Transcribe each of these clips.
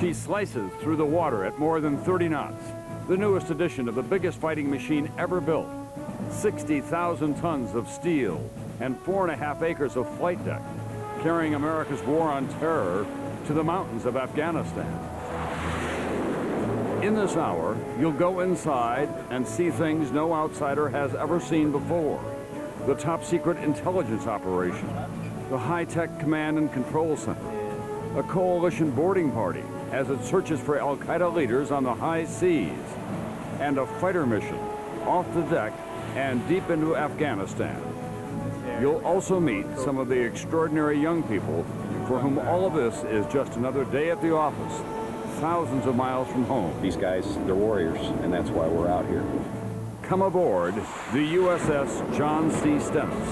She slices through the water at more than 30 knots. The newest edition of the biggest fighting machine ever built. 60,000 tons of steel and 4.5 acres of flight deck, carrying America's war on terror to the mountains of Afghanistan. In this hour, you'll go inside and see things no outsider has ever seen before. The top secret intelligence operation, the high-tech command and control center, a coalition boarding party as it searches for Al-Qaeda leaders on the high seas, and a fighter mission off the deck and deep into Afghanistan. You'll also meet some of the extraordinary young people for whom all of this is just another day at the office, thousands of miles from home. These guys, they're warriors, and that's why we're out here. Come aboard the USS John C. Stennis.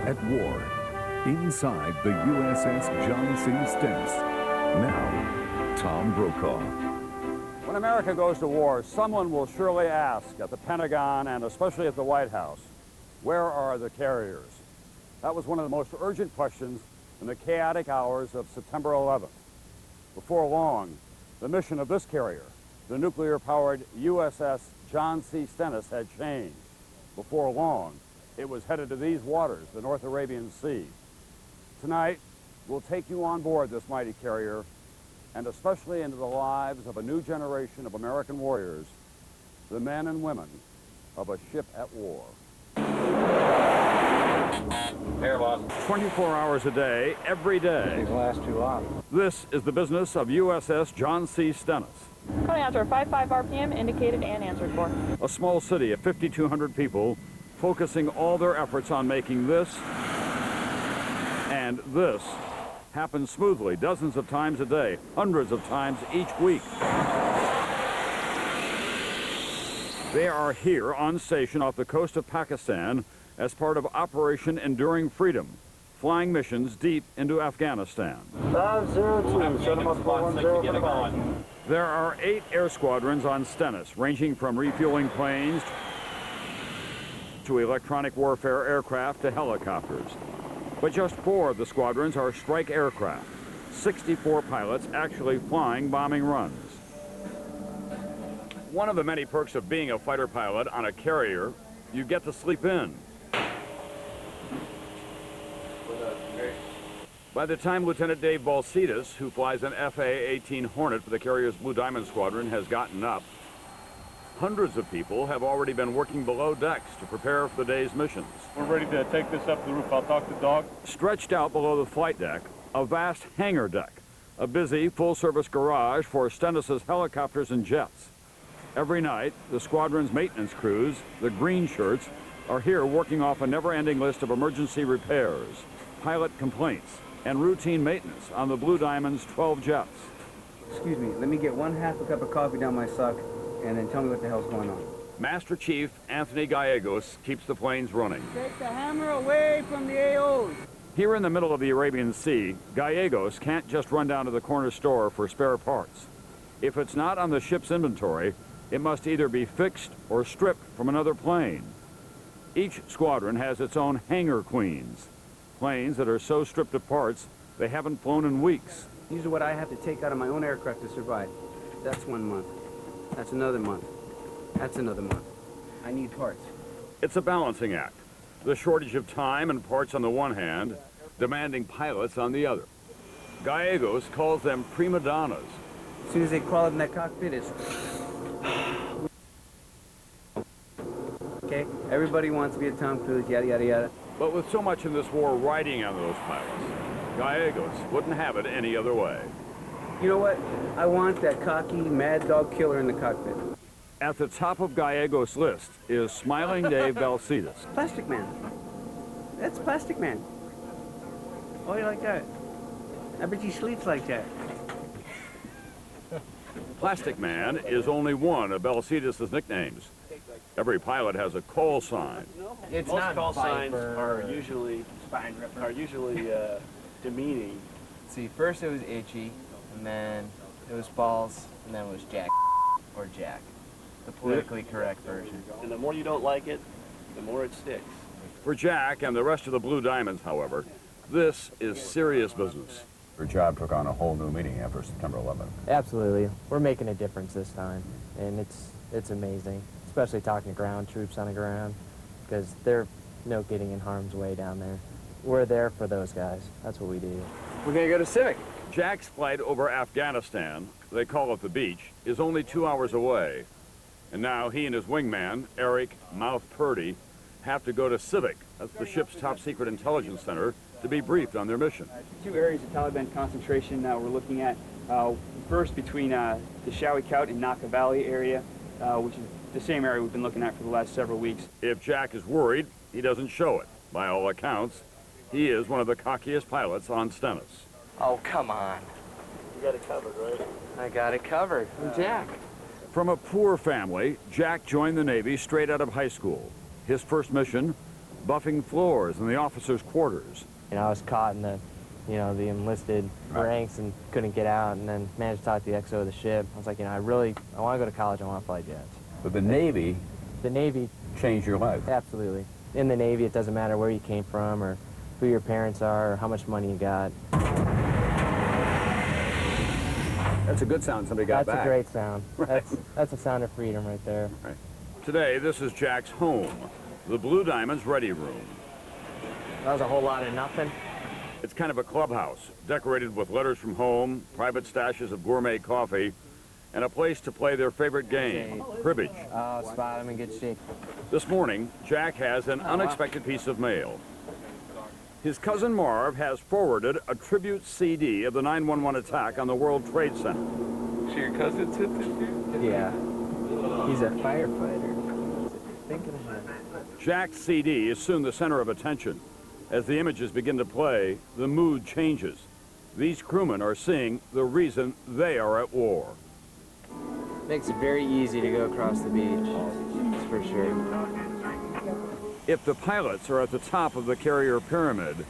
At war, inside the USS John C. Stennis. Now, Tom Brokaw. When America goes to war, someone will surely ask at the Pentagon and especially at the White House, where are the carriers? That was one of the most urgent questions in the chaotic hours of September 11th. Before long, the mission of this carrier, the nuclear-powered USS John C. Stennis, had changed. Before long, it was headed to these waters, the North Arabian Sea. Tonight, we'll take you on board this mighty carrier, and especially into the lives of a new generation of American warriors, the men and women of a ship at war. Here, boss. 24 hours a day, every day. These last too long. This is the business of USS John C. Stennis. Coming out to our 55 RPM, indicated and answered for. A small city of 5,200 people, focusing all their efforts on making this and this happen smoothly, dozens of times a day, hundreds of times each week. They are here on station off the coast of Pakistan as part of Operation Enduring Freedom, flying missions deep into Afghanistan. 502, set them up 410. There are 8 air squadrons on Stennis, ranging from refueling planes to electronic warfare aircraft to helicopters. But just 4 of the squadrons are strike aircraft, 64 pilots actually flying bombing runs. One of the many perks of being a fighter pilot on a carrier, you get to sleep in. By the time Lieutenant Dave Balsitis, who flies an FA-18 Hornet for the carrier's Blue Diamond Squadron, has gotten up, hundreds of people have already been working below decks to prepare for the day's missions. We're ready to take this up to the roof. I'll talk to Dog. Stretched out below the flight deck, a vast hangar deck, a busy full-service garage for Stennis's helicopters and jets. Every night, the squadron's maintenance crews, the green shirts, are here working off a never-ending list of emergency repairs, pilot complaints, and routine maintenance on the Blue Diamond's 12 jets. Excuse me, let me get 1/2 a cup of coffee down my sock, and then tell me what the hell's going on. Master Chief Anthony Gallegos keeps the planes running. Take the hammer away from the AOs. Here in the middle of the Arabian Sea, Gallegos can't just run down to the corner store for spare parts. If it's not on the ship's inventory, it must either be fixed or stripped from another plane. Each squadron has its own hangar queens, planes that are so stripped of parts they haven't flown in weeks. These are what I have to take out of my own aircraft to survive. That's 1 month. That's another month. That's another month. I need parts. It's a balancing act. The shortage of time and parts on the one hand, demanding pilots on the other. Gallegos calls them prima donnas. As soon as they crawl in that cockpit, it's... Okay, everybody wants to be a Tom Cruise, yada, yada, yada. But with so much in this war riding on those pilots, Gallegos wouldn't have it any other way. You know what? I want that cocky, mad dog killer in the cockpit. At the top of Gallegos' list is Smiling Dave Balsitis. Plastic Man. That's Plastic Man. Oh, you like that? I bet he sleeps like that. Plastic Man is only one of Balsitis' nicknames. Every pilot has a call sign. Most call signs are usually demeaning. Let's see, first it was Itchy, and then it was Balls, and then it was Jack, or Jack, the politically correct version. And the more you don't like it, the more it sticks. For Jack and the rest of the Blue Diamonds, however, this is serious business. Your job took on a whole new meaning after September 11th. Absolutely. We're making a difference this time, and it's amazing, especially talking to ground troops on the ground, because they're no getting in harm's way down there. We're there for those guys. That's what we do. We're going to go to Civic. Jack's flight over Afghanistan, they call it the beach, is only 2 hours away. And now he and his wingman, Eric Mouth Purdy, have to go to Civic, that's the ship's top secret intelligence center, to be briefed on their mission. 2 areas of Taliban concentration we're looking at. First, between the Shawikout and Naka Valley area, which is the same area we've been looking at for the last several weeks. If Jack is worried, he doesn't show it. By all accounts, he is one of the cockiest pilots on Stennis. Oh, come on. You got it covered, right? I got it covered. I'm Jack. From a poor family, Jack joined the Navy straight out of high school. His first mission, buffing floors in the officers' quarters. You know, I was caught in the enlisted ranks and couldn't get out, and then managed to talk to the XO of the ship. I was like, I want to go to college. I want to fly jets. But the Navy Changed your life. Absolutely. In the Navy, it doesn't matter where you came from or who your parents are or how much money you got. That's a good sound somebody got back. That's a great sound. Right. That's a sound of freedom right there. Right. Today, this is Jack's home, the Blue Diamond's ready room. That was a whole lot of nothing. It's kind of a clubhouse, decorated with letters from home, private stashes of gourmet coffee, and a place to play their favorite game, cribbage. Oh, spot, I'm in good shape. This morning, Jack has an unexpected piece of mail. His cousin Marv has forwarded a tribute CD of the 9/11 attack on the World Trade Center. So your cousin took this dude? Yeah. He's a firefighter. Thinking of him. Jack's CD is soon the center of attention. As the images begin to play, the mood changes. These crewmen are seeing the reason they are at war. Makes it very easy to go across the beach, that's for sure. If the pilots are at the top of the carrier pyramid,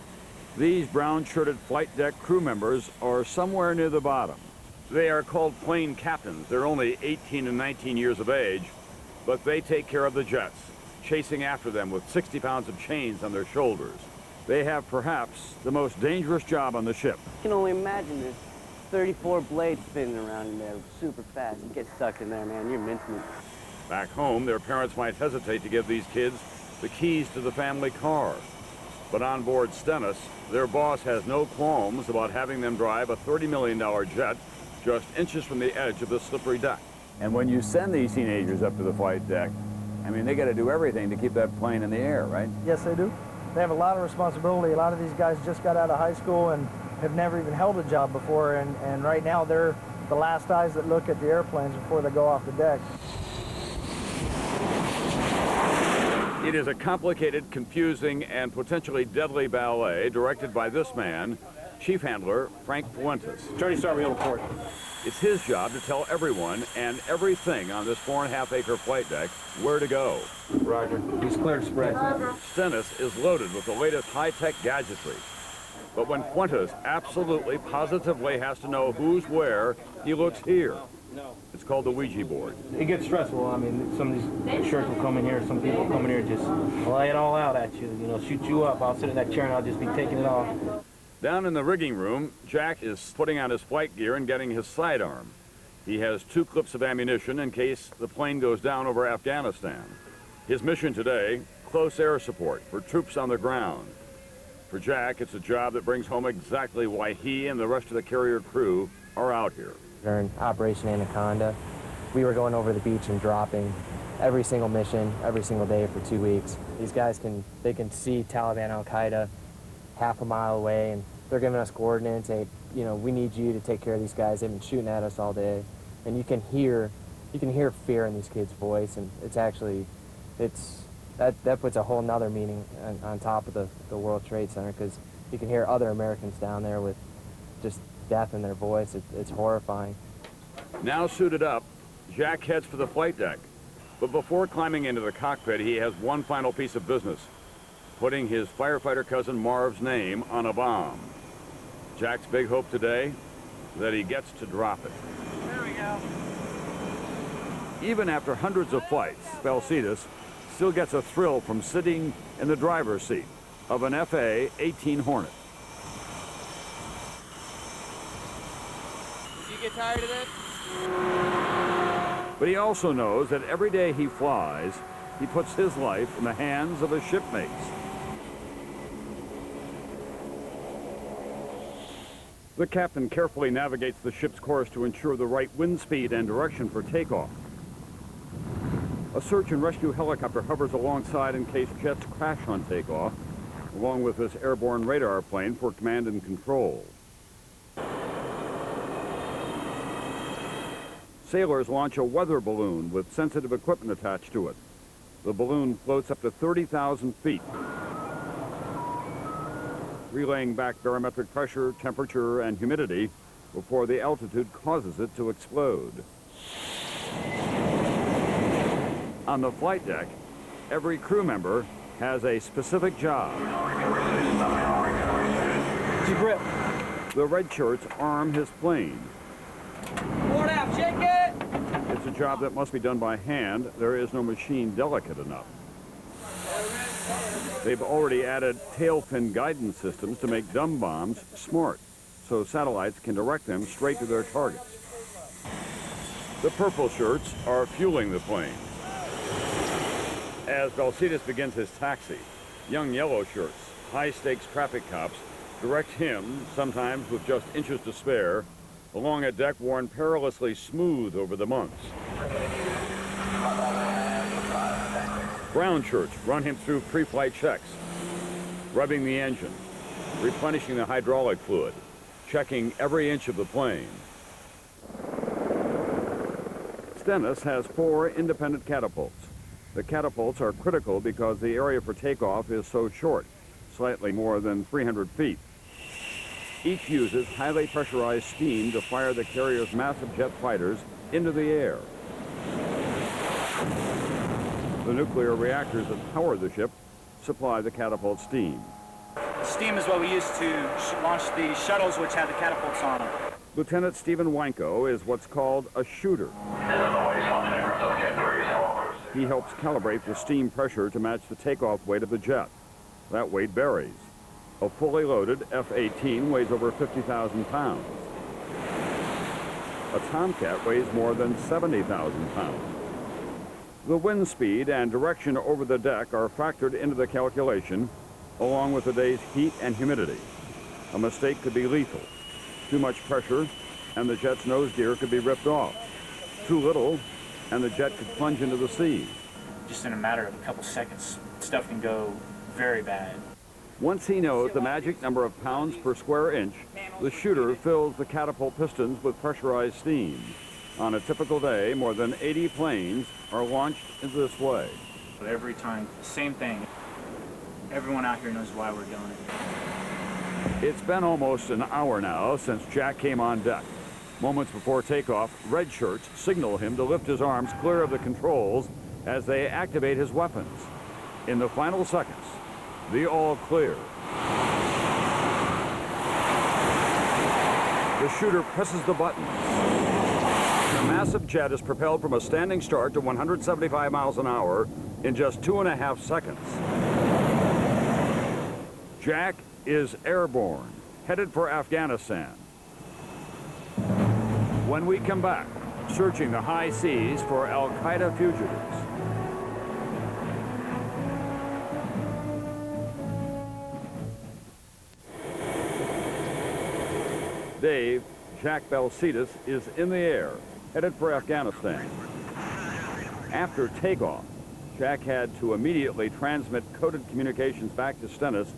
these brown-shirted flight deck crew members are somewhere near the bottom. They are called plane captains. They're only 18 and 19 years of age, but they take care of the jets, chasing after them with 60 pounds of chains on their shoulders. They have perhaps the most dangerous job on the ship. You can only imagine this. 34 blades spinning around in there super fast. You get stuck in there, man. You're mincemeat. Back home, their parents might hesitate to give these kids the keys to the family car. But on board Stennis, their boss has no qualms about having them drive a $30 million jet just inches from the edge of the slippery deck. And when you send these teenagers up to the flight deck, I mean, they got to do everything to keep that plane in the air, right? Yes, they do. They have a lot of responsibility. A lot of these guys just got out of high school and have never even held a job before, and right now they're the last eyes that look at the airplanes before they go off the deck. It is a complicated, confusing, and potentially deadly ballet directed by this man, Chief Handler Frank Fuentes. Attorney Sergeant report. It's his job to tell everyone and everything on this 4.5-acre flight deck where to go. Roger. He's cleared to spread. Stennis is loaded with the latest high-tech gadgetry. But when Fuentes absolutely, positively has to know who's where, he looks here. It's called the Ouija board. It gets stressful. I mean, some of these shirts will come in here. Some people come in here just lay it all out at you. You know, shoot you up. I'll sit in that chair and I'll just be taking it off. Down in the rigging room, Jack is putting on his flight gear and getting his sidearm. He has 2 clips of ammunition in case the plane goes down over Afghanistan. His mission today, close air support for troops on the ground. For Jack, it's a job that brings home exactly why he and the rest of the carrier crew are out here. During Operation Anaconda, we were going over the beach and dropping every single mission, every single day for 2 weeks. These guys can see Taliban, Al-Qaeda half a mile away, and they're giving us coordinates. Hey, we need you to take care of these guys. They've been shooting at us all day, and you can hear fear in these kids' voice, and that puts a whole nother meaning on top of the World Trade Center, because you can hear other Americans down there with just death in their voice. It's horrifying. Now suited up, Jack heads for the flight deck. But before climbing into the cockpit, he has one final piece of business: putting his firefighter cousin Marv's name on a bomb. Jack's big hope today, that he gets to drop it. There we go. Even after hundreds of flights, Balcetis still gets a thrill from sitting in the driver's seat of an FA-18 Hornet. Did you get tired of this? But he also knows that every day he flies, he puts his life in the hands of his shipmates. The captain carefully navigates the ship's course to ensure the right wind speed and direction for takeoff. A search and rescue helicopter hovers alongside in case jets crash on takeoff, along with this airborne radar plane for command and control. Sailors launch a weather balloon with sensitive equipment attached to it. The balloon floats up to 30,000 feet, relaying back barometric pressure, temperature, and humidity before the altitude causes it to explode. On the flight deck, every crew member has a specific job. Grip. The red shirts arm his plane. Port out, shake it! It's a job that must be done by hand. There is no machine delicate enough. They've already added tail fin guidance systems to make dumb bombs smart, so satellites can direct them straight to their targets. The purple shirts are fueling the plane. As Balcetis begins his taxi, young yellow shirts, high-stakes traffic cops, direct him, sometimes with just inches to spare, along a deck worn perilously smooth over the months. Brown shirts run him through pre-flight checks, rubbing the engine, replenishing the hydraulic fluid, checking every inch of the plane. Stennis has 4 independent catapults. The catapults are critical because the area for takeoff is so short, slightly more than 300 feet. Each uses highly pressurized steam to fire the carrier's massive jet fighters into the air. The nuclear reactors that power the ship supply the catapult steam. Steam is what we use to launch the shuttles which have the catapults on them. Lieutenant Stephen Wanko is what's called a shooter. He helps calibrate the steam pressure to match the takeoff weight of the jet. That weight varies. A fully loaded F-18 weighs over 50,000 pounds. A Tomcat weighs more than 70,000 pounds. The wind speed and direction over the deck are factored into the calculation, along with the day's heat and humidity. A mistake could be lethal. Too much pressure, and the jet's nose gear could be ripped off. Too little, and the jet could plunge into the sea. Just in a matter of a couple seconds, stuff can go very bad. Once he knows the magic number of pounds per square inch, the shooter fills the catapult pistons with pressurized steam. On a typical day, more than 80 planes are launched in this way. Every time, same thing. Everyone out here knows why we're doing it. It's been almost an hour now since Jack came on deck. Moments before takeoff, red shirts signal him to lift his arms clear of the controls as they activate his weapons. In the final seconds, the all clear. The shooter presses the button. The massive jet is propelled from a standing start to 175 miles an hour in just 2.5 seconds. Jack is airborne, headed for Afghanistan. When we come back, searching the high seas for Al-Qaeda fugitives. Dave, Jack Balcetis, is in the air, headed for Afghanistan. After takeoff, Jack had to immediately transmit coded communications back to Stennis,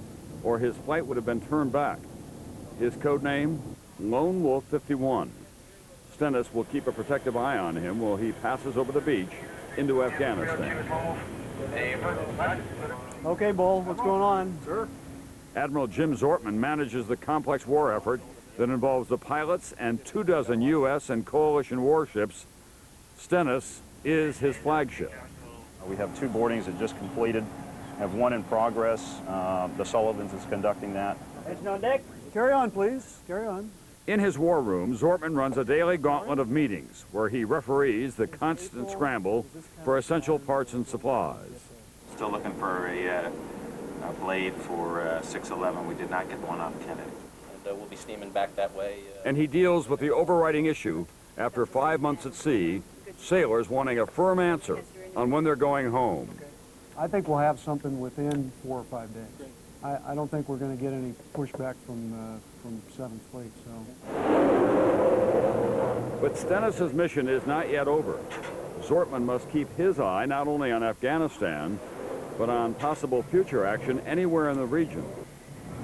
or his flight would have been turned back. His code name, Lone Wolf 51. Stennis will keep a protective eye on him while he passes over the beach into Afghanistan. Okay, Bull, what's going on? Sir? Admiral Jim Zortman manages the complex war effort that involves the pilots and 24 U.S. and coalition warships. Stennis is his flagship. We have 2 boardings that just completed, have 1 in progress. The Sullivans is conducting that. Engine on deck. Carry on, please. Carry on. In his war room, Zortman runs a daily gauntlet of meetings where he referees the constant scramble for essential parts and supplies. Still looking for a blade for 611. We did not get one on Kennedy. And we'll be steaming back that way. And he deals with the overriding issue after 5 months at sea, sailors wanting a firm answer on when they're going home. I think we'll have something within 4 or 5 days. I don't think we're going to get any pushback from 7th Fleet. So. But Stennis's mission is not yet over. Zortman must keep his eye not only on Afghanistan, but on possible future action anywhere in the region.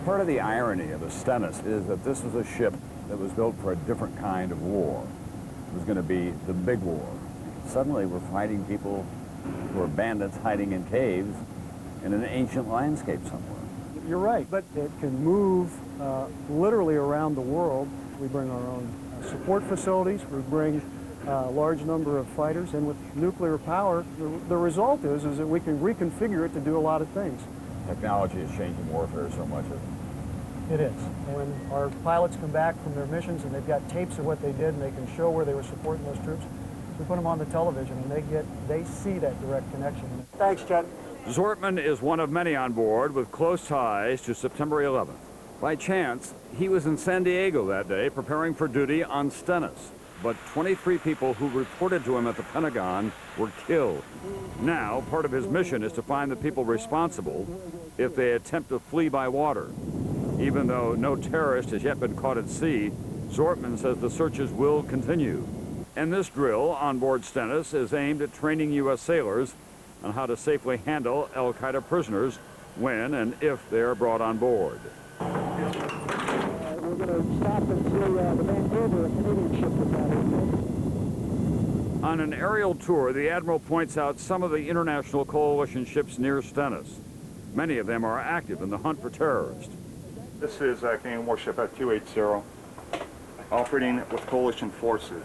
Part of the irony of the Stennis is that this was a ship that was built for a different kind of war. It was going to be the big war. Suddenly we're fighting people who are bandits hiding in caves in an ancient landscape somewhere. You're right, but it can move literally around the world. We bring our own support facilities. We bring a large number of fighters, and with nuclear power, the result is that we can reconfigure it to do a lot of things. Technology is changing warfare so much. It is. When our pilots come back from their missions and they've got tapes of what they did and they can show where they were supporting those troops, we put them on the television and they see that direct connection. Thanks, Chet. Zortman is one of many on board with close ties to September 11th. By chance, he was in San Diego that day preparing for duty on Stennis. But 23 people who reported to him at the Pentagon were killed. Now, part of his mission is to find the people responsible if they attempt to flee by water. Even though no terrorist has yet been caught at sea, Zortman says the searches will continue. And this drill on board Stennis is aimed at training U.S. sailors on how to safely handle al-Qaeda prisoners when and if they are brought on board. We're going to stop and see the Vancouver, a Canadian ship that's out here. On an aerial tour, the Admiral points out some of the international coalition ships near Stennis. Many of them are active in the hunt for terrorists. This is a Canadian warship at 280, operating with coalition forces.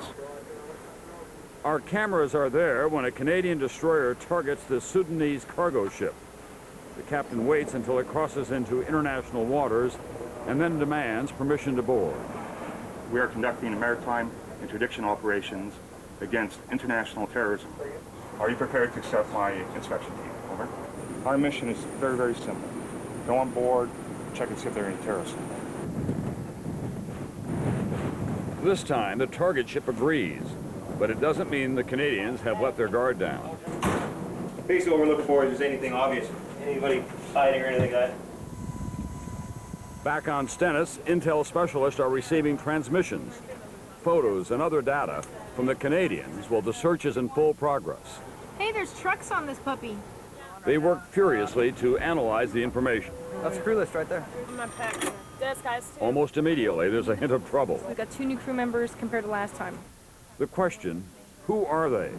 Our cameras are there when a Canadian destroyer targets the Sudanese cargo ship. The captain waits until it crosses into international waters and then demands permission to board. We are conducting maritime interdiction operations against international terrorism. Are you prepared to accept my inspection team? Over. Our mission is very, very simple. Go on board, check and see if there are any terrorists. This time, the target ship agrees, but it doesn't mean the Canadians have let their guard down. Basically what we're looking for is anything obvious. Anybody hiding or anything like that. Back on Stennis, intel specialists are receiving transmissions, photos, and other data from the Canadians while the search is in full progress. Hey, there's trucks on this puppy. They work furiously to analyze the information. That's a crew list right there. I'm not packed. Desk guys, too. Almost immediately, there's a hint of trouble. We've got 2 new crew members compared to last time. The question, who are they?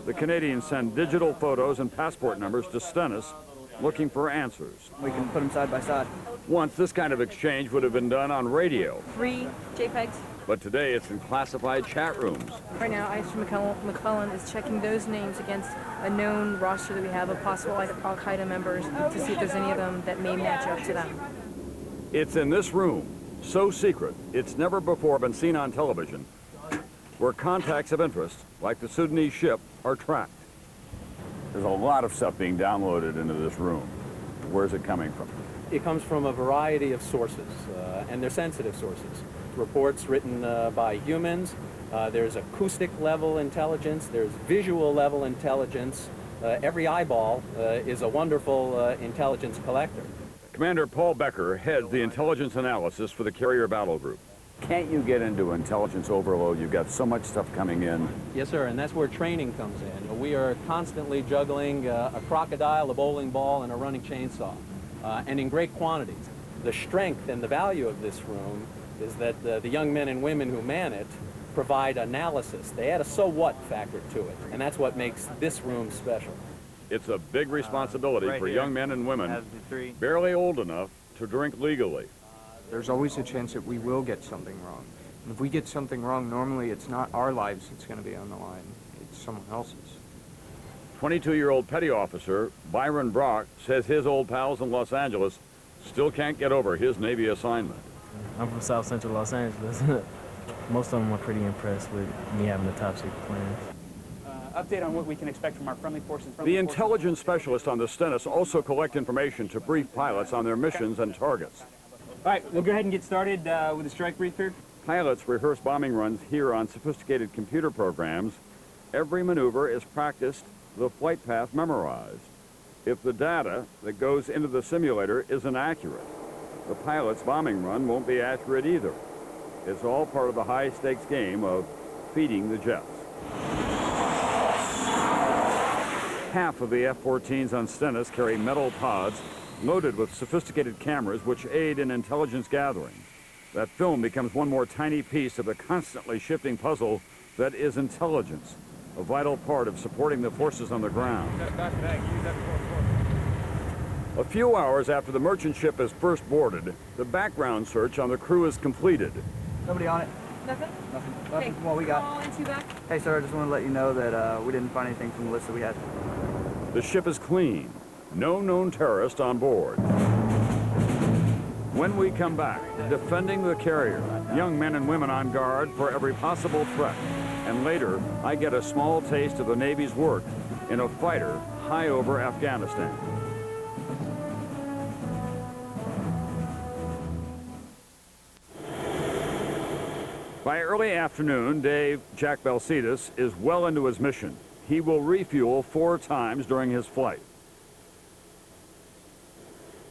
The Canadians send digital photos and passport numbers to Stennis looking for answers. We can put them side by side. Once, this kind of exchange would have been done on radio. 3 JPEGs. But today, it's in classified chat rooms. Right now, ICE McClellan is checking those names against a known roster that we have of possible al-Qaeda members to see if there's any of them that may match up to them. It's in this room, so secret, it's never before been seen on television, where contacts of interest, like the Sudanese ship, are tracked. There's a lot of stuff being downloaded into this room. Where's it coming from? It comes from a variety of sources, and they're sensitive sources. Reports written by humans, there's acoustic level intelligence, there's visual level intelligence. Every eyeball is a wonderful intelligence collector. Commander Paul Becker heads the intelligence analysis for the carrier battle group. Can't you get into intelligence overload? You've got so much stuff coming in. Yes, sir, and that's where training comes in. We are constantly juggling a crocodile, a bowling ball, and a running chainsaw, and in great quantities. The strength and the value of this room is that the young men and women who man it provide analysis. They add a so what factor to it, and that's what makes this room special. It's a big responsibility right for here. young men and women Have the 3. barely old enough to drink legally. There's always a chance that we will get something wrong. And if we get something wrong, normally it's not our lives that's going to be on the line. It's someone else's. 22-year-old petty officer Byron Brock says his old pals in Los Angeles still can't get over his Navy assignment. I'm from South Central Los Angeles. Most of them are pretty impressed with me having the top secret plans. Update on what we can expect from our friendly forces. The intelligence specialists on the Stennis also collect information to brief pilots on their missions and targets. All right, we'll go ahead and get started with the strike brief here. Pilots rehearse bombing runs here on sophisticated computer programs. Every maneuver is practiced, the flight path memorized. If the data that goes into the simulator isn't accurate, the pilot's bombing run won't be accurate either. It's all part of the high-stakes game of feeding the jets. Half of the F-14s on Stennis carry metal pods loaded with sophisticated cameras which aid in intelligence gathering. That film becomes one more tiny piece of the constantly shifting puzzle that is intelligence, a vital part of supporting the forces on the ground. A few hours after the merchant ship is first boarded, the background search on the crew is completed. Nobody on it? Nothing? Nothing from what we got. All into back. Hey, sir, I just want to let you know that we didn't find anything from the list that we had. The ship is clean. No known terrorist on board. When we come back, defending the carrier, young men and women on guard for every possible threat. And later, I get a small taste of the Navy's work in a fighter high over Afghanistan. By early afternoon, Dave Jack Balsitis is well into his mission. He will refuel 4 times during his flight.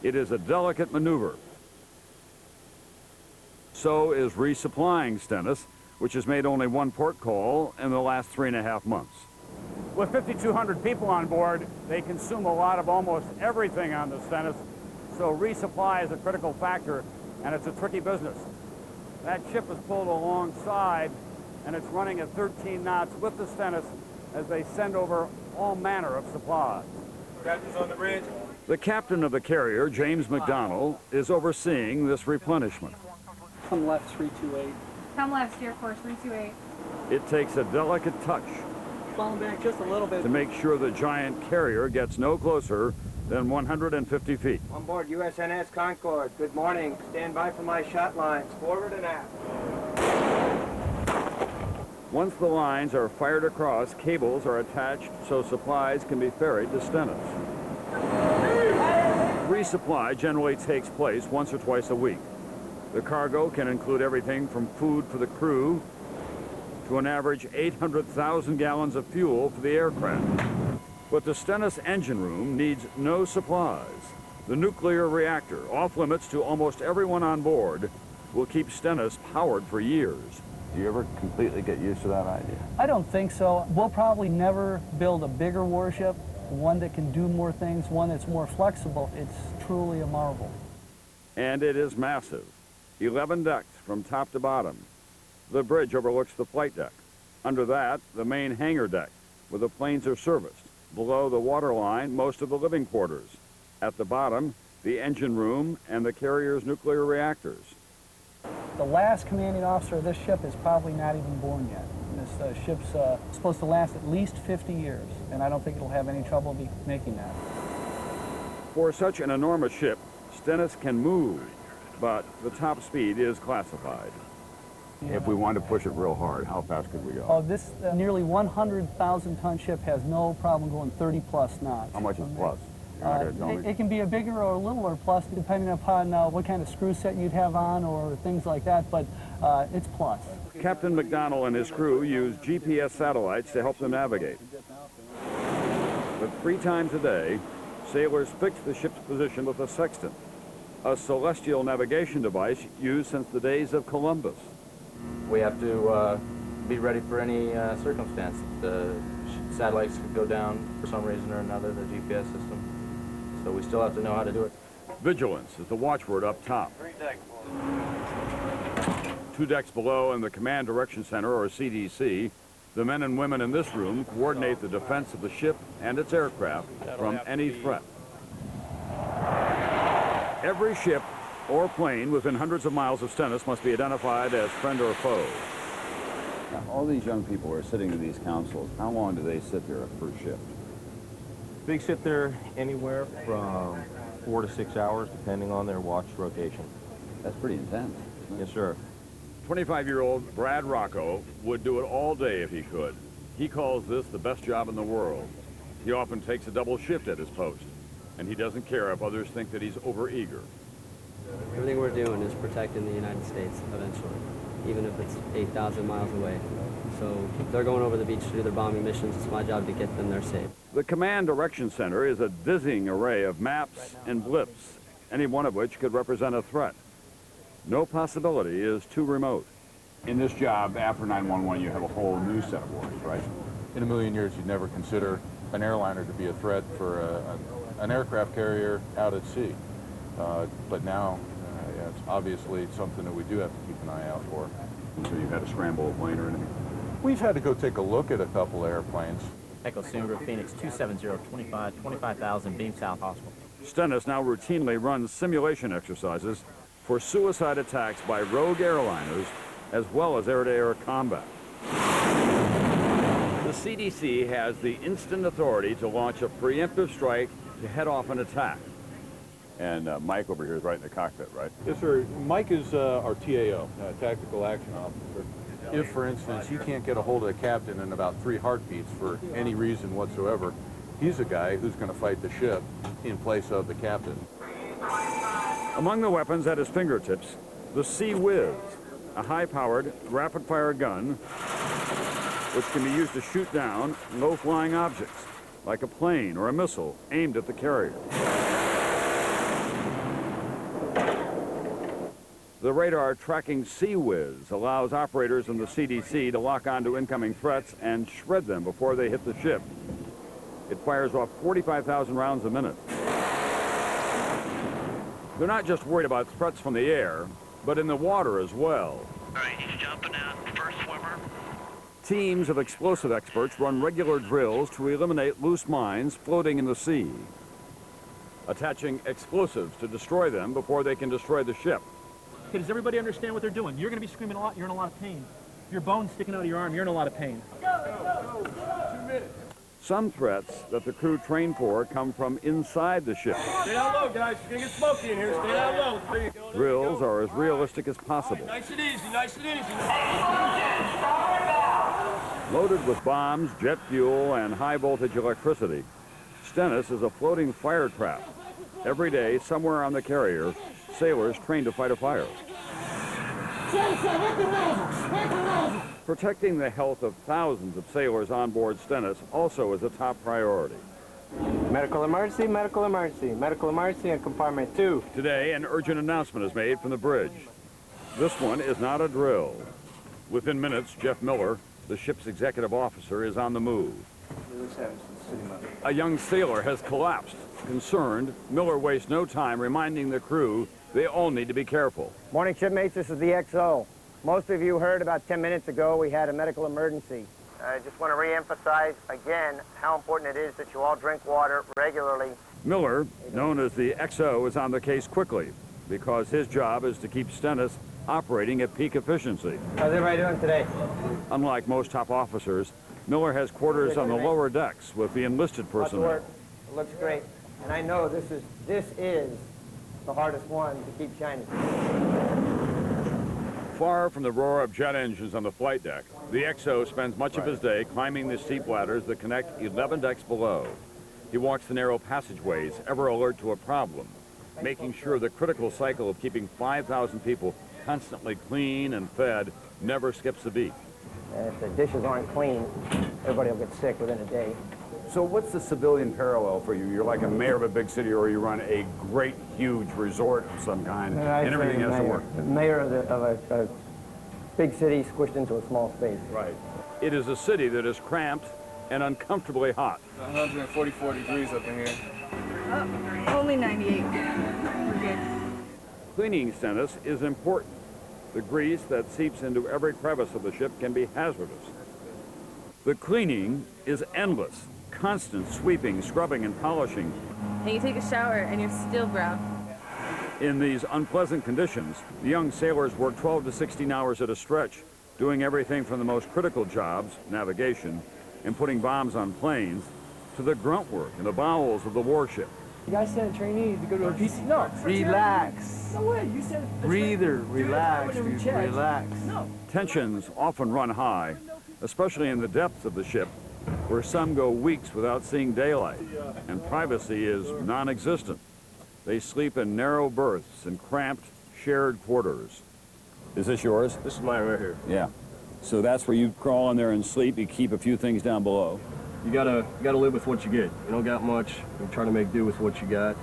It is a delicate maneuver. So is resupplying Stennis, which has made only 1 port call in the last 3.5 months. With 5,200 people on board, they consume a lot of almost everything on the Stennis, so resupply is a critical factor, and it's a tricky business. That ship is pulled alongside, and it's running at 13 knots with the Stennis as they send over all manner of supplies. Captain's on the bridge. The captain of the carrier, James McDonnell, is overseeing this replenishment. Come left, 328. Come left, steer course 328. It takes a delicate touch Falling back just a little bit. to make sure the giant carrier gets no closer than 150 feet. On board USNS Concord. Good morning. Stand by for my shot lines. Forward and aft. Once the lines are fired across, cables are attached so supplies can be ferried to Stennis. Resupply generally takes place once or twice a week. The cargo can include everything from food for the crew to an average 800,000 gallons of fuel for the aircraft. But the Stennis engine room needs no supplies. The nuclear reactor, off limits to almost everyone on board, will keep Stennis powered for years. Do you ever completely get used to that idea? I don't think so. We'll probably never build a bigger warship, one that can do more things, one that's more flexible. It's truly a marvel. And it is massive. 11 decks from top to bottom. The bridge overlooks the flight deck. Under that, the main hangar deck, where the planes are serviced. Below the waterline, most of the living quarters. At the bottom, the engine room and the carrier's nuclear reactors. The last commanding officer of this ship is probably not even born yet. This ship's supposed to last at least 50 years, and I don't think it'll have any trouble making that. For such an enormous ship, Stennis can move, but the top speed is classified. If we wanted to push it real hard, how fast could we go? Oh, this nearly 100,000-ton ship has no problem going 30-plus knots. How much is plus? You're not gonna tell me. It can be a bigger or a littler plus, depending upon what kind of screw set you'd have on or things like that, but it's plus. Captain McDonnell and his crew use GPS satellites to help them navigate. But 3 times a day, sailors fix the ship's position with a sextant, a celestial navigation device used since the days of Columbus. We have to be ready for any circumstance. The satellites could go down for some reason or another, the GPS system. So we still have to know how to do it. Vigilance is the watchword up top. 2 decks below in the Command Direction Center, or CDC, the men and women in this room coordinate the defense of the ship and its aircraft from any threat. Every ship or plane within hundreds of miles of Stennis must be identified as friend or foe. Now, all these young people are sitting in these councils. How long do they sit there per shift? They sit there anywhere from 4 to 6 hours, depending on their watch rotation. That's pretty intense. Yes, sir. 25-year-old Brad Rocco would do it all day if he could. He calls this the best job in the world. He often takes a double shift at his post, and he doesn't care if others think that he's overeager. Everything we're doing is protecting the United States eventually, even if it's 8,000 miles away. So if they're going over the beach to do their bombing missions, it's my job to get them there safe. The Command Direction Center is a dizzying array of maps and blips, any one of which could represent a threat. No possibility is too remote. In this job, after 911, you have a whole new set of worries, right? In a million years, you'd never consider an airliner to be a threat for an aircraft carrier out at sea. But now, yeah, it's obviously something that we do have to keep an eye out for. So you've had to scramble a plane or anything? We've had to go take a look at a couple airplanes. Echo Sierra Phoenix 270-25,000 Beam South Hospital. Stennis now routinely runs simulation exercises for suicide attacks by rogue airliners as well as air-to-air combat. The CDC has the instant authority to launch a preemptive strike to head off an attack. And Mike over here is right in the cockpit, right? Yes, sir. Mike is our TAO, Tactical Action Officer. If, for instance, he can't get a hold of the captain in about 3 heartbeats for any reason whatsoever, he's a guy who's going to fight the ship in place of the captain. Among the weapons at his fingertips, the Sea Whiz, a high-powered, rapid-fire gun which can be used to shoot down low-flying objects, like a plane or a missile aimed at the carrier. The radar tracking Sea Whiz allows operators in the CDC to lock onto incoming threats and shred them before they hit the ship. It fires off 45,000 rounds a minute. They're not just worried about threats from the air, but in the water as well. All right, he's jumping out, first swimmer. Teams of explosive experts run regular drills to eliminate loose mines floating in the sea, attaching explosives to destroy them before they can destroy the ship. Okay, does everybody understand what they're doing? You're going to be screaming a lot, you're in a lot of pain. If your bone's sticking out of your arm, you're in a lot of pain. Go. 2 minutes. Some threats that the crew train for come from inside the ship. Stay down low, guys. It's going to get smoky in here. Stay down low. There you go. Drills are as realistic as possible. Nice and easy, nice and easy. Loaded with bombs, jet fuel, and high-voltage electricity, Stennis is a floating fire trap. Every day, somewhere on the carrier, sailors train to fight a fire. Protecting the health of thousands of sailors on board Stennis also is a top priority. Medical emergency, medical emergency, medical emergency in compartment 2. Today, an urgent announcement is made from the bridge. This one is not a drill. Within minutes, Jeff Miller, the ship's executive officer, is on the move. A young sailor has collapsed. Concerned, Miller wastes no time reminding the crew they all need to be careful. Morning, shipmates. This is the XO. Most of you heard about 10 minutes ago we had a medical emergency. I just want to re-emphasize again how important it is that you all drink water regularly. Miller, known as the XO, is on the case quickly because his job is to keep Stennis operating at peak efficiency. How's everybody doing today? Unlike most top officers, Miller has quarters on the lower decks with the enlisted personnel. It looks great. And I know this is the hardest one to keep shining. Far from the roar of jet engines on the flight deck, the XO spends much of his day climbing the steep ladders that connect 11 decks below. He walks the narrow passageways, ever alert to a problem, making sure the critical cycle of keeping 5,000 people constantly clean and fed never skips a beat. And if the dishes aren't clean, everybody will get sick within a day. So what's the civilian parallel for you? You're like a mayor of a big city, or you run a great, huge resort of some kind, and everything has to work. Mayor of a big city squished into a small space. Right. It is a city that is cramped and uncomfortably hot. 144 degrees up in here. Only 98. We're good. Cleaning Stennis is important. The grease that seeps into every crevice of the ship can be hazardous. The cleaning is endless. Constant sweeping, scrubbing, and polishing. And you take a shower and you're still brown. In these unpleasant conditions, the young sailors work 12 to 16 hours at a stretch, doing everything from the most critical jobs, navigation, and putting bombs on planes, to the grunt work in the bowels of the warship, You guys said trainee to go to a PC? No. Relax. No way. You said Breather. Relax, dude. Relax. No. Tensions often run high, especially in the depths of the ship, where some go weeks without seeing daylight, and privacy is non-existent. They sleep in narrow berths and cramped, shared quarters. Is this yours? This is mine right here. Yeah. So that's where you crawl in there and sleep. You keep a few things down below. You gotta live with what you get. You don't got much. You try to make do with what you got.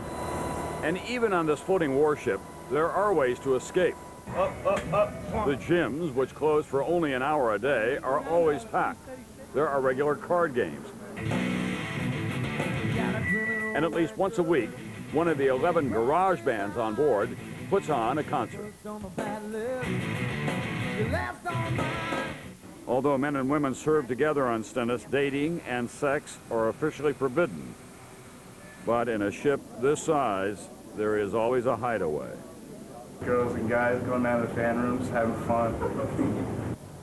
And even on this floating warship, there are ways to escape. Up, up, up. The gyms, which close for only an hour a day, are always packed. There are regular card games. And at least once a week, one of the 11 garage bands on board puts on a concert. Although men and women serve together on Stennis, dating and sex are officially forbidden. But in a ship this size, there is always a hideaway. Girls and guys going down to the fan rooms, having fun.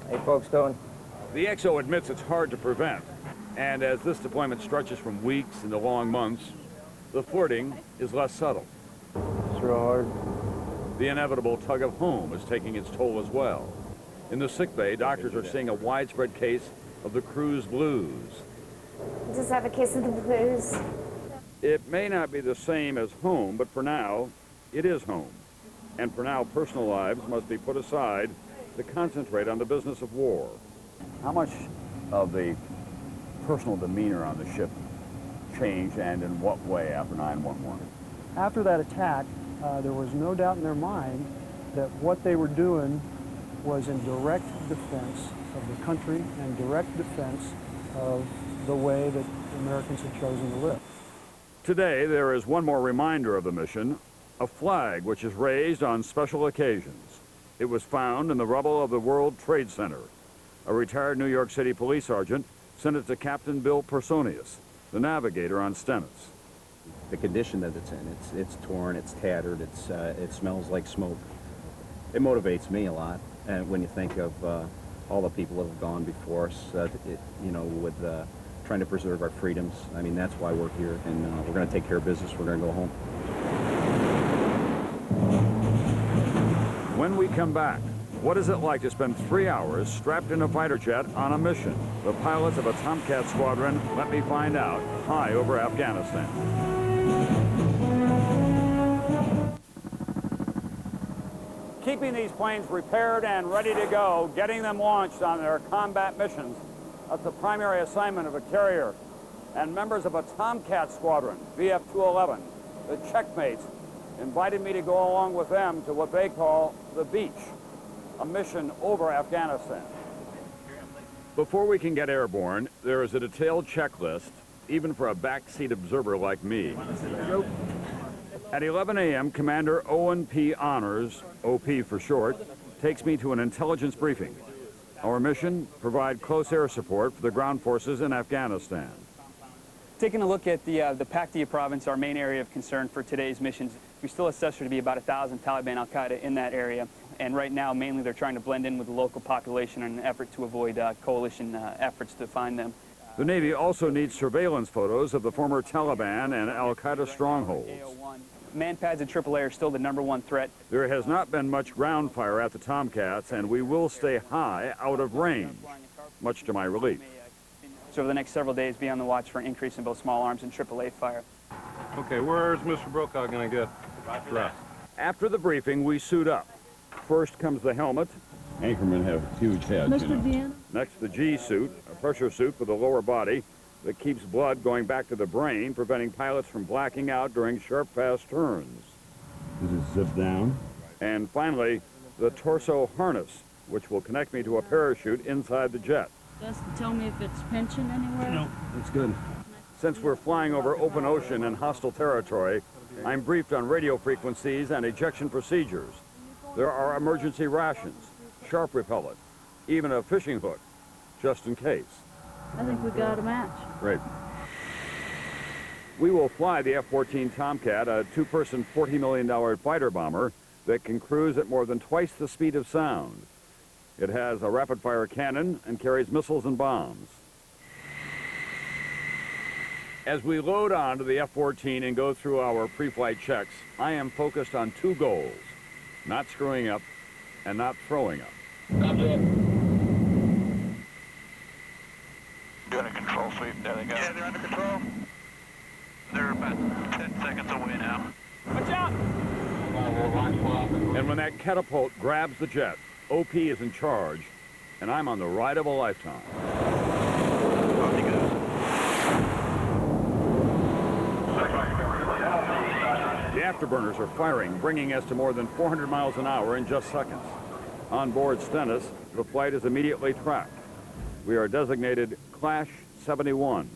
Hey, folks, doing? The XO admits it's hard to prevent. And as this deployment stretches from weeks into long months, the flirting is less subtle. It's real hard. The inevitable tug of home is taking its toll as well. In the sickbay, doctors are seeing a widespread case of the cruise blues. Just have a case of the blues. It may not be the same as home, but for now, it is home. And for now, personal lives must be put aside to concentrate on the business of war. How much of the personal demeanor on the ship changed, and in what way after 9/11? After that attack, there was no doubt in their mind that what they were doing was in direct defense of the country and direct defense of the way that the Americans had chosen to live. Today, there is one more reminder of the mission, a flag which is raised on special occasions. It was found in the rubble of the World Trade Center. A retired New York City police sergeant sent it to Captain Bill Personius, the navigator on Stennis. The condition that it's in, it's torn, it's tattered, it smells like smoke. It motivates me a lot, and when you think of all the people that have gone before us, you know, with trying to preserve our freedoms. I mean, that's why we're here, and we're going to take care of business. We're going to go home. When we come back, what is it like to spend 3 hours strapped in a fighter jet on a mission? The pilots of a Tomcat squadron, let me find out, high over Afghanistan. Keeping these planes repaired and ready to go, getting them launched on their combat missions, that's the primary assignment of a carrier. And members of a Tomcat squadron, VF-211, the checkmates, invited me to go along with them to what they call the beach, a mission over Afghanistan. Before we can get airborne, there is a detailed checklist, even for a backseat observer like me. At 11 a.m., Commander Owen P. Honors, OP for short, takes me to an intelligence briefing. Our mission, provide close air support for the ground forces in Afghanistan. Taking a look at the Paktia province, our main area of concern for today's missions, we still assess there to be about 1,000 Taliban al-Qaeda in that area. And right now, mainly they're trying to blend in with the local population in an effort to avoid coalition efforts to find them. The Navy also needs surveillance photos of the former Taliban and al-Qaeda strongholds. Manpads and AAA are still the #1 threat. There has not been much ground fire at the Tomcats, and we will stay high out of range, much to my relief. So over the next several days, be on the watch for an increase in both small arms and AAA fire. Okay, where's Mr. Brokaw going to get dressed? After the briefing, we suit up. First comes the helmet. Anchormen have huge heads, you know. Next, the G suit, a pressure suit for the lower body that keeps blood going back to the brain, preventing pilots from blacking out during sharp, fast turns. Does it zip down? And finally, the torso harness, which will connect me to a parachute inside the jet. Just tell me if it's pinching anywhere? No, it's good. Since we're flying over open ocean in hostile territory, I'm briefed on radio frequencies and ejection procedures. There are emergency rations, sharp repellent, even a fishing hook, just in case. I think we got a match. Great. We will fly the F-14 Tomcat, a two-person, $40 million fighter bomber that can cruise at more than twice the speed of sound. It has a rapid-fire cannon and carries missiles and bombs. As we load onto the F-14 and go through our pre-flight checks, I am focused on two goals: not screwing up and not throwing up. Doing a control sweep. There they go. Yeah, they're under control. They're about 10 seconds away now. Watch out! And when that catapult grabs the jet, OP is in charge, and I'm on the ride of a lifetime. The afterburners are firing, bringing us to more than 400 miles an hour in just seconds. On board Stennis, the flight is immediately tracked. We are designated Clash 71.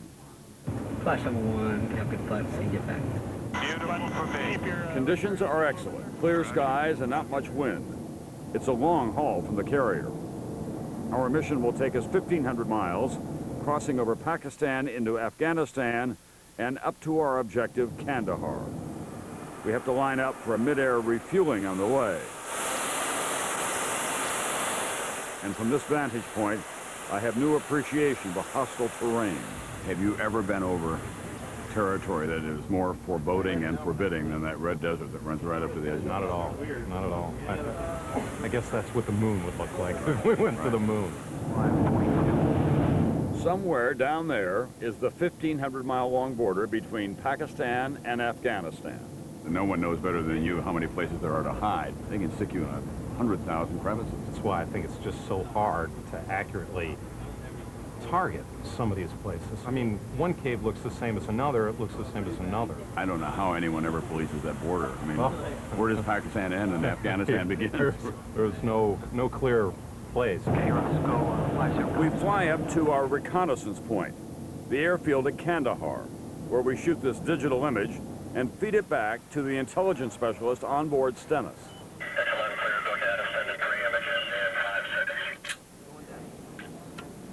Clash 71, have good flight, so you get back. Beautiful for me. Conditions are excellent. Clear skies and not much wind. It's a long haul from the carrier. Our mission will take us 1,500 miles, crossing over Pakistan into Afghanistan and up to our objective, Kandahar. We have to line up for a mid-air refueling on the way. And from this vantage point, I have new appreciation for hostile terrain. Have you ever been over territory that is more foreboding and forbidding than that red desert that runs right up to the edge? Not at all. Not at all. I guess that's what the moon would look like if we went to the moon. Somewhere down there is the 1,500-mile-long border between Pakistan and Afghanistan. No one knows better than you how many places there are to hide. They can stick you in 100,000 crevices. That's why I think it's just so hard to accurately target some of these places. I mean, one cave looks the same as another, it looks the same as another. I don't know how anyone ever polices that border. I mean, where does Pakistan end and Afghanistan begin? There's no clear place. We fly up to our reconnaissance point, the airfield at Kandahar, where we shoot this digital image and feed it back to the intelligence specialist on board Stennis.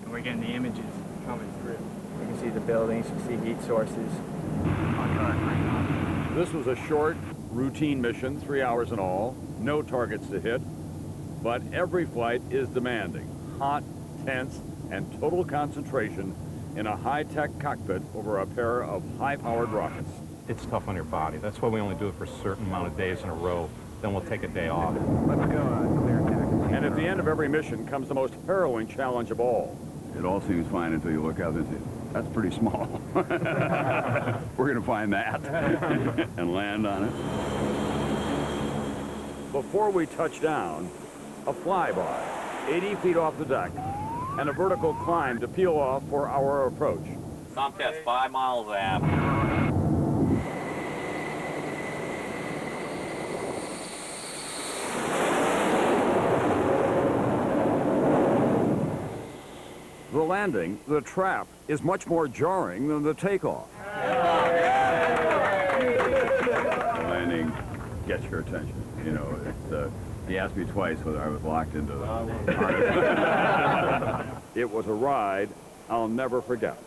We're getting the images coming through. You can see the buildings, you can see heat sources. This was a short, routine mission, 3 hours in all, no targets to hit, but every flight is demanding. Hot, tense, and total concentration in a high-tech cockpit over a pair of high-powered rockets. It's tough on your body. That's why we only do it for a certain amount of days in a row. Then we'll take a day off. Let's go clear attack. And at the end of every mission comes the most harrowing challenge of all. It all seems fine until you look out and say, that's pretty small. We're going to find that and land on it. Before we touch down, a flyby, 80 feet off the deck, and a vertical climb to peel off for our approach. Tomcat's 5 miles aft. The landing, the trap, is much more jarring than the takeoff. The landing gets your attention. You know, it's, he asked me twice whether I was locked into the harness. It was a ride I'll never forget.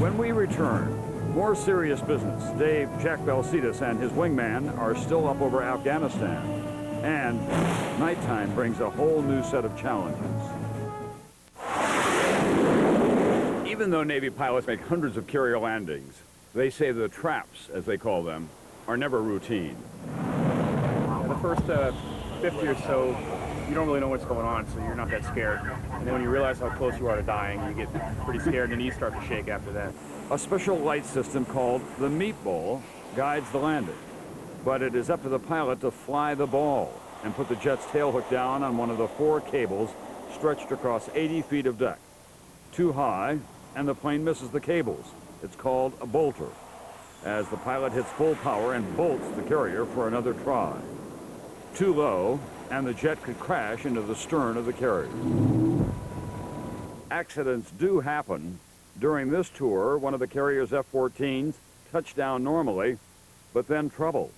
When we return, more serious business. Dave Jack Belcetis and his wingman are still up over Afghanistan. And nighttime brings a whole new set of challenges. Even though Navy pilots make hundreds of carrier landings, they say the traps, as they call them, are never routine. The first 50 or so, you don't really know what's going on, so you're not that scared. And then when you realize how close you are to dying, you get pretty scared and your knees start to shake after that. A special light system called the meatball guides the landing. But it is up to the pilot to fly the ball and put the jet's tailhook down on one of the 4 cables stretched across 80 feet of deck. Too high, and the plane misses the cables. It's called a bolter, as the pilot hits full power and bolts the carrier for another try. Too low, and the jet could crash into the stern of the carrier. Accidents do happen. During this tour, one of the carrier's F-14s touched down normally, but then trouble.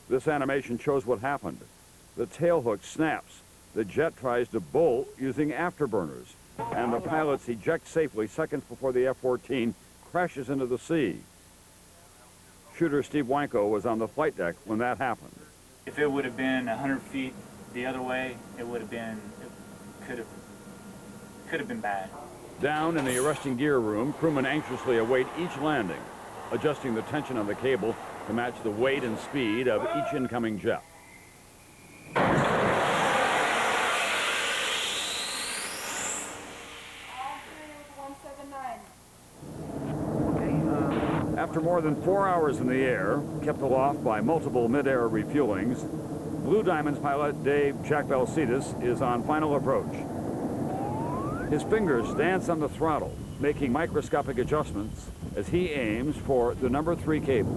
This animation shows what happened. The tailhook snaps. The jet tries to bolt using afterburners, and the pilots eject safely seconds before the F-14 crashes into the sea. Shooter Steve Wanko was on the flight deck when that happened. If it would have been 100 feet the other way, it would have been, could have been bad. Down in the arresting gear room, crewmen anxiously await each landing, adjusting the tension on the cable to match the weight and speed of each incoming jet. After more than 4 hours in the air, kept aloft by multiple mid-air refuelings, Blue Diamond's pilot Dave Jack Balcetis is on final approach. His fingers dance on the throttle, making microscopic adjustments as he aims for the number 3 cable.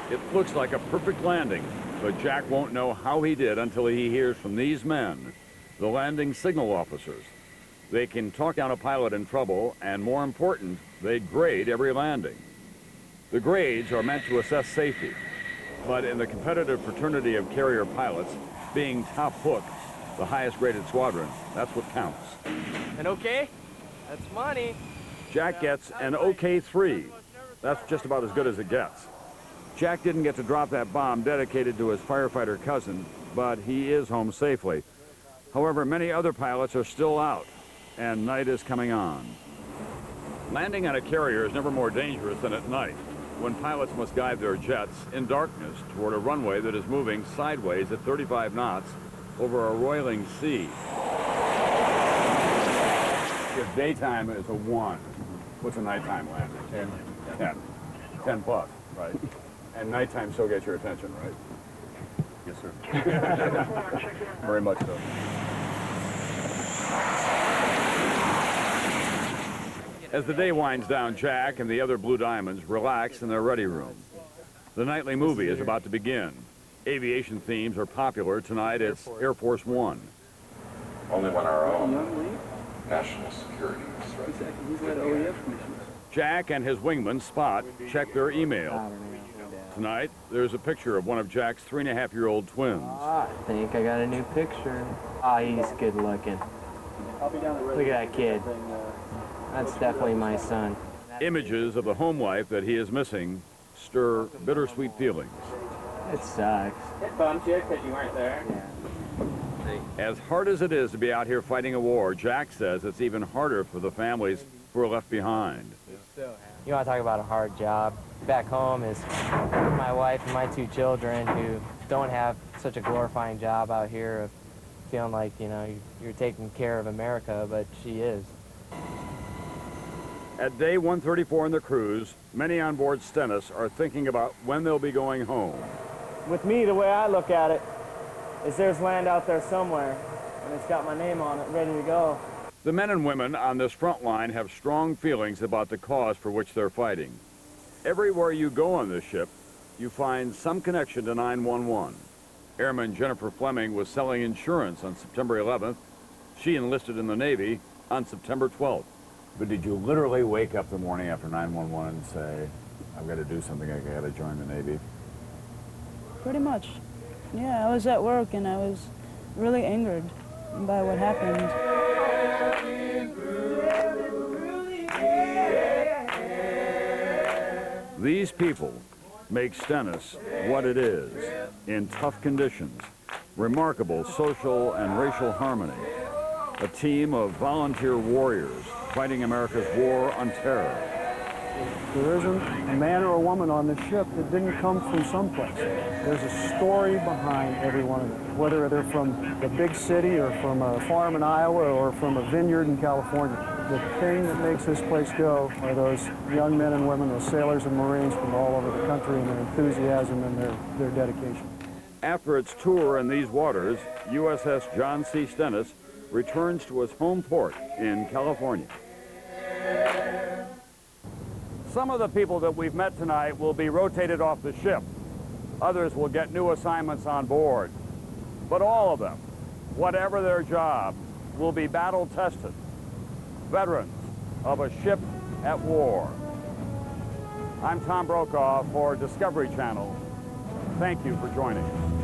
It looks like a perfect landing, but Jack won't know how he did until he hears from these men, the landing signal officers. They can talk down a pilot in trouble, and more important, they grade every landing. The grades are meant to assess safety, but in the competitive fraternity of carrier pilots, being top hook, the highest graded squadron, that's what counts. An okay? That's money. Jack gets an OK-3. That's just about as good as it gets. Jack didn't get to drop that bomb dedicated to his firefighter cousin, but he is home safely. However, many other pilots are still out, and night is coming on. Landing on a carrier is never more dangerous than at night, when pilots must guide their jets in darkness toward a runway that is moving sideways at 35 knots over a roiling sea. If daytime is a 1, what's a nighttime landing? 10. 10 plus, right? And nighttime still gets your attention, right? Yes, sir. Very much so. As the day winds down, Jack and the other Blue Diamonds relax in their ready room. The nightly movie is about to begin. Aviation themes are popular. Tonight it's Air Force One. Only when our own national security is threatened. Jack and his wingman, Spot, check their email. Tonight, there's a picture of one of Jack's 3.5-year-old twins. I think I got a new picture. He's good looking. Look at that kid. That's definitely my son. Images of the home life that he is missing stir bittersweet feelings. It sucks. It bums you because you weren't there. Yeah. As hard as it is to be out here fighting a war, Jack says it's even harder for the families who are left behind. You want to talk about a hard job? Back home is my wife and my 2 children who don't have such a glorifying job out here of feeling like, you know, you're taking care of America, but she is. At day 134 in the cruise, many on board Stennis are thinking about when they'll be going home. With me, the way I look at it is there's land out there somewhere, and it's got my name on it, ready to go. The men and women on this front line have strong feelings about the cause for which they're fighting. Everywhere you go on this ship, you find some connection to 911. Airman Jennifer Fleming was selling insurance on September 11th. She enlisted in the Navy on September 12th. But did you literally wake up the morning after 911 and say, I've got to do something, I've got to join the Navy? Pretty much. Yeah, I was at work and I was really angered by what happened. These people make Stennis what it is, in tough conditions, remarkable social and racial harmony, a team of volunteer warriors fighting America's war on terror. There isn't a man or a woman on this ship that didn't come from someplace. There's a story behind every one of them, whether they're from the big city or from a farm in Iowa or from a vineyard in California. The thing that makes this place go are those young men and women, those sailors and Marines from all over the country, and their enthusiasm and their dedication. After its tour in these waters, USS John C. Stennis returns to its home port in California. Some of the people that we've met tonight will be rotated off the ship. Others will get new assignments on board. But all of them, whatever their job, will be battle-tested. Veterans of a ship at war. I'm Tom Brokaw for Discovery Channel. Thank you for joining us.